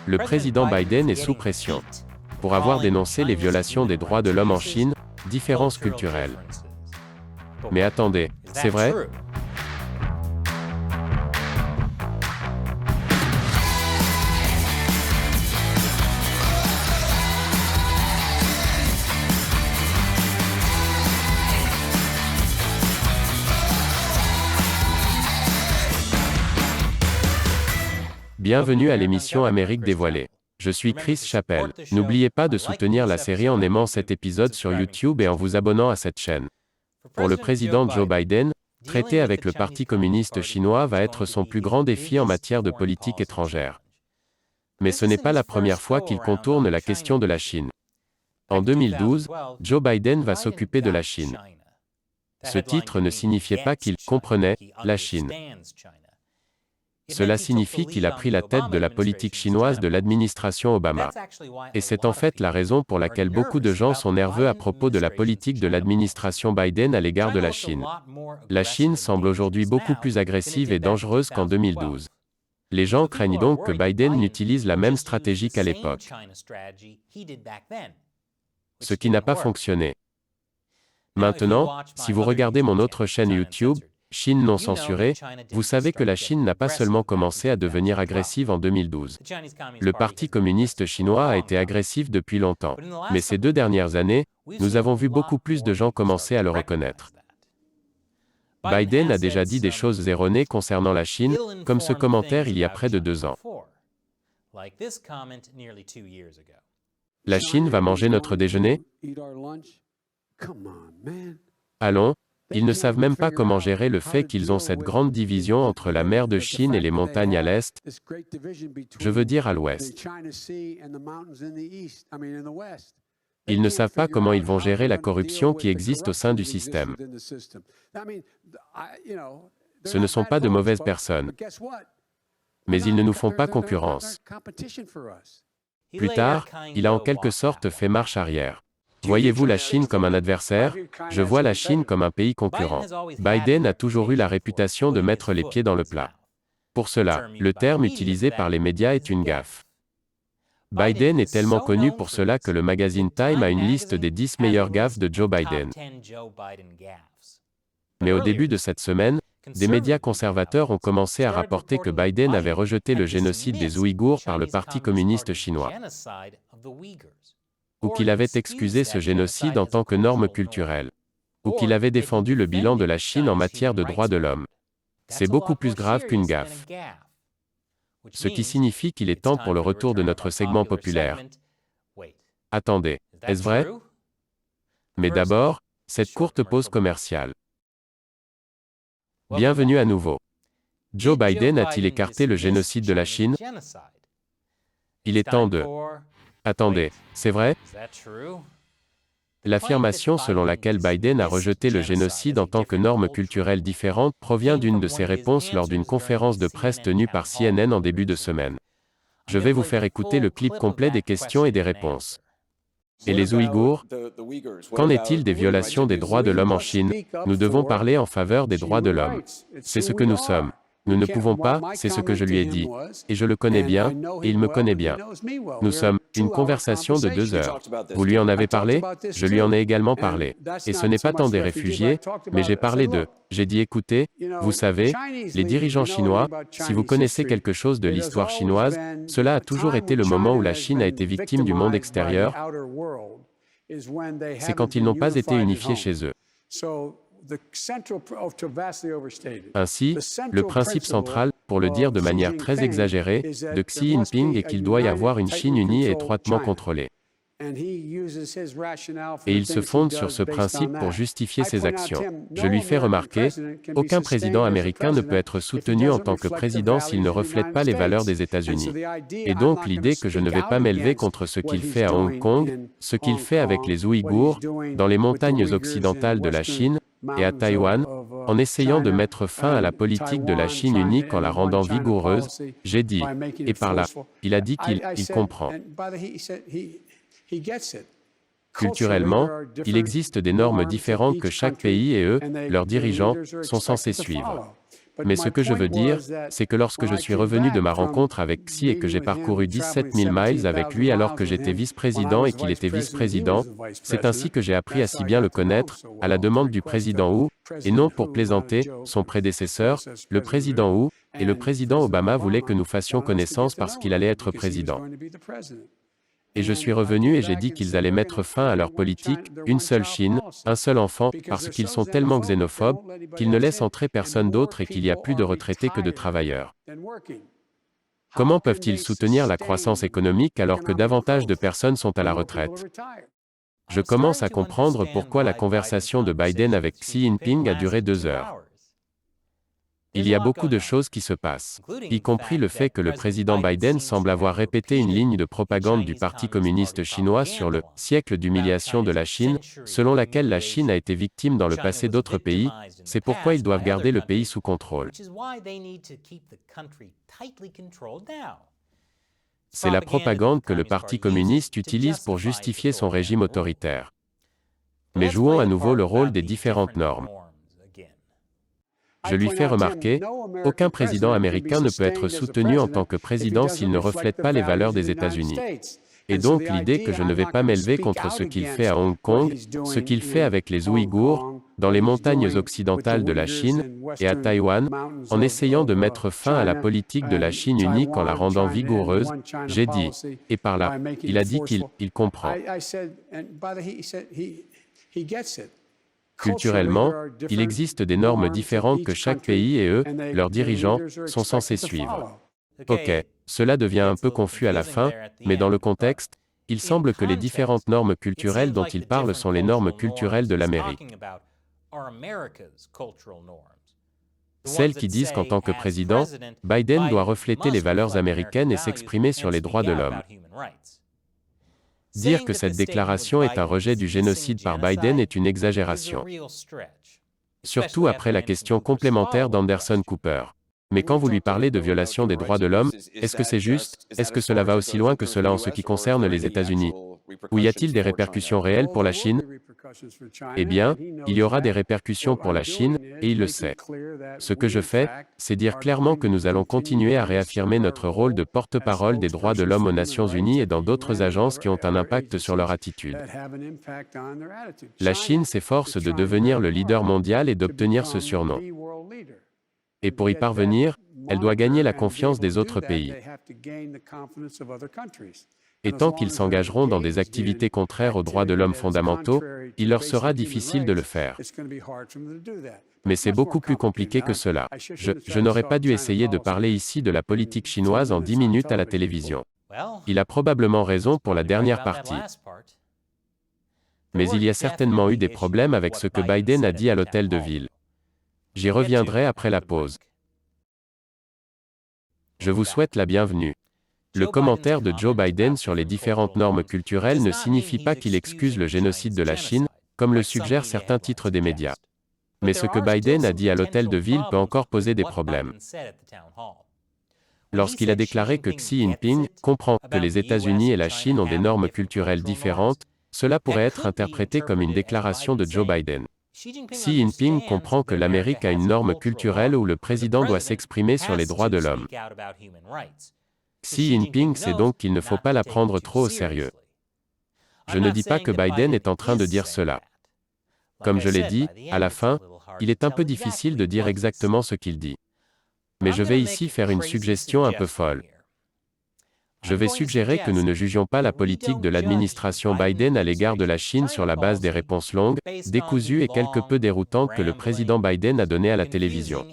Le président Biden est sous pression pour avoir dénoncé les violations des droits de l'homme en Chine, différences culturelles. Mais attendez, c'est vrai? Bienvenue à l'émission Amérique dévoilée. Je suis Chris Chappell. N'oubliez pas de soutenir la série en aimant cet épisode sur YouTube et en vous abonnant à cette chaîne. Pour le président Joe Biden, traiter avec le Parti communiste chinois va être son plus grand défi en matière de politique étrangère. Mais ce n'est pas la première fois qu'il contourne la question de la Chine. En 2012, Joe Biden va s'occuper de la Chine. Ce titre ne signifiait pas qu'il comprenait la Chine. Cela signifie qu'il a pris la tête de la politique chinoise de l'administration Obama. Et c'est en fait la raison pour laquelle beaucoup de gens sont nerveux à propos de la politique de l'administration Biden à l'égard de la Chine. La Chine semble aujourd'hui beaucoup plus agressive et dangereuse qu'en 2012. Les gens craignent donc que Biden n'utilise la même stratégie qu'à l'époque. Ce qui n'a pas fonctionné. Maintenant, si vous regardez mon autre chaîne YouTube, Chine non censurée, vous savez que la Chine n'a pas seulement commencé à devenir agressive en 2012. Le Parti communiste chinois a été agressif depuis longtemps. Mais ces 2 dernières années, nous avons vu beaucoup plus de gens commencer à le reconnaître. Biden a déjà dit des choses erronées concernant la Chine, comme ce commentaire il y a près de 2 ans. La Chine va manger notre déjeuner? Allons. Ils ne savent même pas comment gérer le fait qu'ils ont cette grande division entre la mer de Chine et les montagnes à l'est, je veux dire à l'ouest. Ils ne savent pas comment ils vont gérer la corruption qui existe au sein du système. Ce ne sont pas de mauvaises personnes. Mais ils ne nous font pas concurrence. Plus tard, il a en quelque sorte fait marche arrière. Voyez-vous la Chine comme un adversaire? Je vois la Chine comme un pays concurrent. Biden a toujours eu la réputation de mettre les pieds dans le plat. Pour cela, le terme utilisé par les médias est une gaffe. Biden est tellement connu pour cela que le magazine Time a une liste des 10 meilleures gaffes de Joe Biden. Mais au début de cette semaine, des médias conservateurs ont commencé à rapporter que Biden avait rejeté le génocide des Ouïghours par le Parti communiste chinois, ou qu'il avait excusé ce génocide en tant que norme culturelle, ou qu'il avait défendu le bilan de la Chine en matière de droits de l'homme. C'est beaucoup plus grave qu'une gaffe. Ce qui signifie qu'il est temps pour le retour de notre segment populaire. Attendez, est-ce vrai? Mais d'abord, cette courte pause commerciale. Bienvenue à nouveau. Joe Biden a-t-il écarté le génocide de la Chine? Il est temps de... Attendez, c'est vrai? L'affirmation selon laquelle Biden a rejeté le génocide en tant que norme culturelle différente provient d'une de ses réponses lors d'une conférence de presse tenue par CNN en début de semaine. Je vais vous faire écouter le clip complet des questions et des réponses. Et les Ouïghours? Qu'en est-il des violations des droits de l'homme en Chine? Nous devons parler en faveur des droits de l'homme. C'est ce que nous sommes. Nous ne pouvons pas, c'est ce que je lui ai dit. Et je le connais bien, et il me connaît bien. Nous sommes, une conversation de 2 heures. Vous lui en avez parlé? Je lui en ai également parlé. Et ce n'est pas tant des réfugiés, mais j'ai parlé d'eux. J'ai dit écoutez, vous savez, les dirigeants chinois, si vous connaissez quelque chose de l'histoire chinoise, cela a toujours été le moment où la Chine a été victime du monde extérieur. C'est quand ils n'ont pas été unifiés chez eux. Ainsi, le principe central, pour le dire de manière très exagérée, de Xi Jinping est qu'il doit y avoir une Chine unie et étroitement contrôlée. Et il se fonde sur ce principe pour justifier ses actions. Je lui fais remarquer, aucun président américain ne peut être soutenu en tant que président s'il ne reflète pas les valeurs des États-Unis. Et donc l'idée que je ne vais pas m'élever contre ce qu'il fait à Hong Kong, ce qu'il fait avec les Ouïghours, dans les montagnes occidentales de la Chine, et à Taïwan, en essayant de mettre fin à la politique de la Chine unique en la rendant vigoureuse, j'ai dit, et par là, il a dit qu'il comprend. Culturellement, il existe des normes différentes que chaque pays et eux, leurs dirigeants, sont censés suivre. Mais ce que je veux dire, c'est que lorsque je suis revenu de ma rencontre avec Xi et que j'ai parcouru 17 000 miles avec lui alors que j'étais vice-président et qu'il était vice-président, c'est ainsi que j'ai appris à si bien le connaître, à la demande du président Hu, et non pour plaisanter, son prédécesseur, le président Hu, et le président Obama voulait que nous fassions connaissance parce qu'il allait être président. Et je suis revenu et j'ai dit qu'ils allaient mettre fin à leur politique, une seule Chine, un seul enfant, parce qu'ils sont tellement xénophobes, qu'ils ne laissent entrer personne d'autre et qu'il y a plus de retraités que de travailleurs. Comment peuvent-ils soutenir la croissance économique alors que davantage de personnes sont à la retraite? Je commence à comprendre pourquoi la conversation de Biden avec Xi Jinping a duré 2 heures. Il y a beaucoup de choses qui se passent, y compris le fait que le président Biden semble avoir répété une ligne de propagande du Parti communiste chinois sur le « siècle d'humiliation de la Chine », selon laquelle la Chine a été victime dans le passé d'autres pays, c'est pourquoi ils doivent garder le pays sous contrôle. C'est la propagande que le Parti communiste utilise pour justifier son régime autoritaire. Mais jouons à nouveau le rôle des différentes normes. Je lui fais remarquer, aucun président américain ne peut être soutenu en tant que président s'il ne reflète pas les valeurs des États-Unis. Et donc l'idée que je ne vais pas m'élever contre ce qu'il fait à Hong Kong, ce qu'il fait avec les Ouïghours, dans les montagnes occidentales de la Chine, et à Taïwan, en essayant de mettre fin à la politique de la Chine unique en la rendant vigoureuse, j'ai dit, et par là, il a dit qu'il comprend. Culturellement, il existe des normes différentes que chaque pays et eux, leurs dirigeants, sont censés suivre. Ok, cela devient un peu confus à la fin, mais dans le contexte, il semble que les différentes normes culturelles dont il parle sont les normes culturelles de l'Amérique. Celles qui disent qu'en tant que président, Biden doit refléter les valeurs américaines et s'exprimer sur les droits de l'homme. Dire que cette déclaration est un rejet du génocide par Biden est une exagération. Surtout après la question complémentaire d'Anderson Cooper. Mais quand vous lui parlez de violation des droits de l'homme, est-ce que c'est juste? Est-ce que cela va aussi loin que cela en ce qui concerne les États-Unis? Ou y a-t-il des répercussions réelles pour la Chine? Eh bien, il y aura des répercussions pour la Chine, et il le sait. Ce que je fais, c'est dire clairement que nous allons continuer à réaffirmer notre rôle de porte-parole des droits de l'homme aux Nations Unies et dans d'autres agences qui ont un impact sur leur attitude. La Chine s'efforce de devenir le leader mondial et d'obtenir ce surnom. Et pour y parvenir, elle doit gagner la confiance des autres pays. Et tant qu'ils s'engageront dans des activités contraires aux droits de l'homme fondamentaux, il leur sera difficile de le faire. Mais c'est beaucoup plus compliqué que cela. Je n'aurais pas dû essayer de parler ici de la politique chinoise en 10 minutes à la télévision. Il a probablement raison pour la dernière partie. Mais il y a certainement eu des problèmes avec ce que Biden a dit à l'hôtel de ville. J'y reviendrai après la pause. Je vous souhaite la bienvenue. Le commentaire de Joe Biden sur les différentes normes culturelles ne signifie pas qu'il excuse le génocide de la Chine, comme le suggèrent certains titres des médias. Mais ce que Biden a dit à l'hôtel de ville peut encore poser des problèmes. Lorsqu'il a déclaré que Xi Jinping comprend que les États-Unis et la Chine ont des normes culturelles différentes, cela pourrait être interprété comme une déclaration de Joe Biden. Xi Jinping comprend que l'Amérique a une norme culturelle où le président doit s'exprimer sur les droits de l'homme. Xi Jinping sait donc qu'il ne faut pas la prendre trop au sérieux. Je ne dis pas que Biden est en train de dire cela. Comme je l'ai dit, à la fin, il est un peu difficile de dire exactement ce qu'il dit. Mais je vais ici faire une suggestion un peu folle. Je vais suggérer que nous ne jugions pas la politique de l'administration Biden à l'égard de la Chine sur la base des réponses longues, décousues et quelque peu déroutantes que le président Biden a données à la télévision.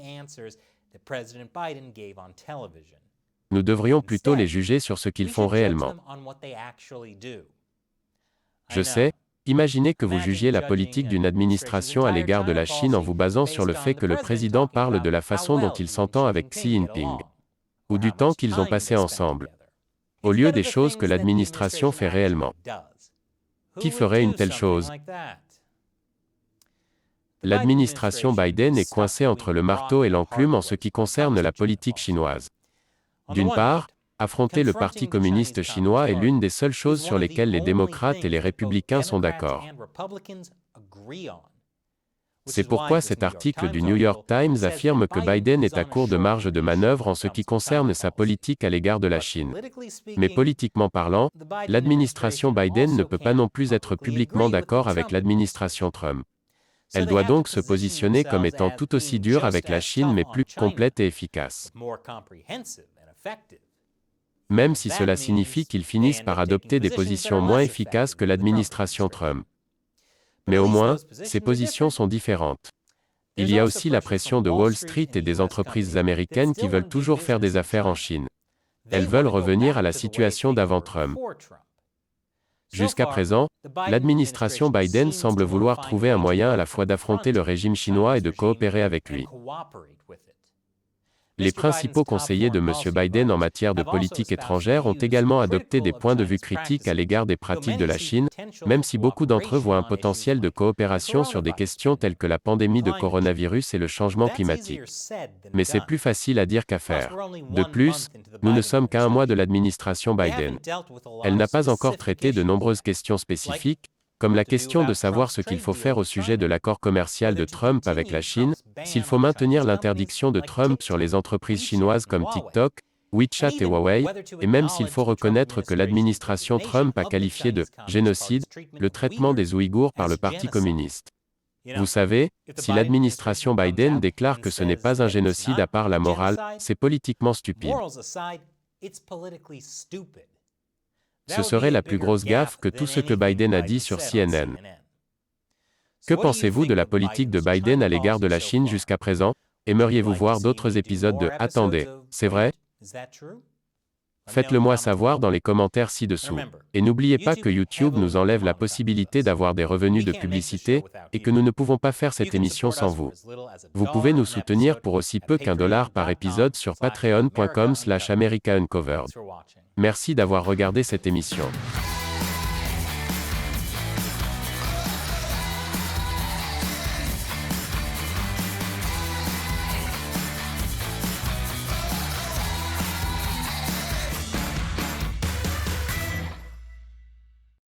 Nous devrions plutôt les juger sur ce qu'ils font réellement. Je sais, imaginez que vous jugiez la politique d'une administration à l'égard de la Chine en vous basant sur le fait que le président parle de la façon dont il s'entend avec Xi Jinping, ou du temps qu'ils ont passé ensemble, au lieu des choses que l'administration fait réellement. Qui ferait une telle chose? L'administration Biden est coincée entre le marteau et l'enclume en ce qui concerne la politique chinoise. D'une part, affronter le Parti communiste chinois est l'une des seules choses sur lesquelles les démocrates et les républicains sont d'accord. C'est pourquoi cet article du New York Times affirme que Biden est à court de marge de manœuvre en ce qui concerne sa politique à l'égard de la Chine. Mais politiquement parlant, l'administration Biden ne peut pas non plus être publiquement d'accord avec l'administration Trump. Elle doit donc se positionner comme étant tout aussi dure avec la Chine mais plus complète et efficace. Même si cela signifie qu'ils finissent par adopter des positions moins efficaces que l'administration Trump. Mais au moins, ces positions sont différentes. Il y a aussi la pression de Wall Street et des entreprises américaines qui veulent toujours faire des affaires en Chine. Elles veulent revenir à la situation d'avant Trump. Jusqu'à présent, l'administration Biden semble vouloir trouver un moyen à la fois d'affronter le régime chinois et de coopérer avec lui. Les principaux conseillers de M. Biden en matière de politique étrangère ont également adopté des points de vue critiques à l'égard des pratiques de la Chine, même si beaucoup d'entre eux voient un potentiel de coopération sur des questions telles que la pandémie de coronavirus et le changement climatique. Mais c'est plus facile à dire qu'à faire. De plus, nous ne sommes qu'à un mois de l'administration Biden. Elle n'a pas encore traité de nombreuses questions spécifiques, comme la question de savoir ce qu'il faut faire au sujet de l'accord commercial de Trump avec la Chine, s'il faut maintenir l'interdiction de Trump sur les entreprises chinoises comme TikTok, WeChat et Huawei, et même s'il faut reconnaître que l'administration Trump a qualifié de « génocide » le traitement des Ouïghours par le Parti communiste. Vous savez, si l'administration Biden déclare que ce n'est pas un génocide à part la morale, c'est politiquement stupide. Ce serait la plus grosse gaffe que tout ce que Biden a dit sur CNN. Que pensez-vous de la politique de Biden à l'égard de la Chine jusqu'à présent? Aimeriez-vous voir d'autres épisodes de « Attendez, c'est vrai ?» Faites-le moi savoir dans les commentaires ci-dessous. Et n'oubliez pas que YouTube nous enlève la possibilité d'avoir des revenus de publicité, et que nous ne pouvons pas faire cette émission sans vous. Vous pouvez nous soutenir pour aussi peu qu'$1 par épisode sur patreon.com/americauncovered. Merci d'avoir regardé cette émission.